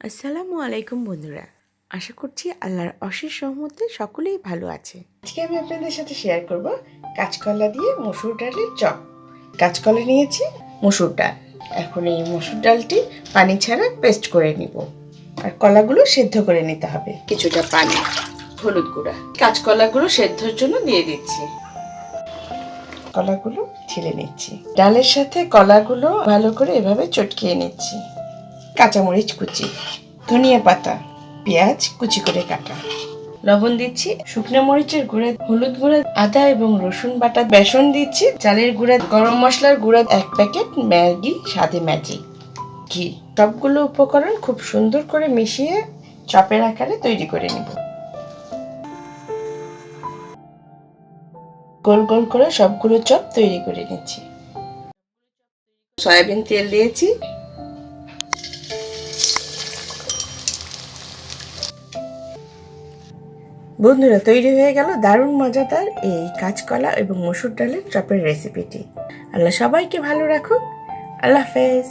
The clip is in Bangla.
আসসালামু আলাইকুম বন্ধুরা, আশা করছি আল্লাহর অশেষ রহমতে সকলেই ভালো আছে। আজকে আমি আপনাদের সাথে শেয়ার করব কাঁচকলা দিয়ে মসুর ডালের চপ। কাঁচকলা নিয়েছি, মসুর ডাল। এখন এই মসুর ডালটি পানি ছাড়া পেস্ট করে নিব, আর কলাগুলো সেদ্ধ করে নিতে হবে। কিছুটা পানি, হলুদ গুঁড়া, কাঁচকলাগুলো সেদ্ধর জন্য দিয়ে দিচ্ছি। কলাগুলো ছিলে নিচ্ছি, ডালের সাথে কলাগুলো ভালো করে এভাবে চটকিয়ে নিচ্ছি। কাঁচামরিচ কুচি, ধনিয়া পাতা, পেঁয়াজ কুচি করে কাটা, লবণ দিচ্ছি, শুকনো মরিচের গুঁড়া, হলুদ গুঁড়া, আদা এবং রসুন বাটা, বেসন দিচ্ছি, চালের গুঁড়া, গরম মশলার গুঁড়া 1 প্যাকেট, ম্যাগি স্বাদে ম্যাজিক, ঘি। সবগুলো উপকরণ খুব সুন্দর করে মিশিয়ে চপের আকারে তৈরি করে নিব। গোল গোল করে সবগুলো চপ তৈরি করে নিচ্ছি। সয়াবিন তেল দিয়েছি। বন্ধুরা, তৈরি হয়ে গেল দারুণ মজাদার এই কাঁচকলা এবং মসুর ডালের চপের রেসিপিটি। আল্লাহ সবাইকে ভালো রাখুক। আল্লাহ হাফেজ।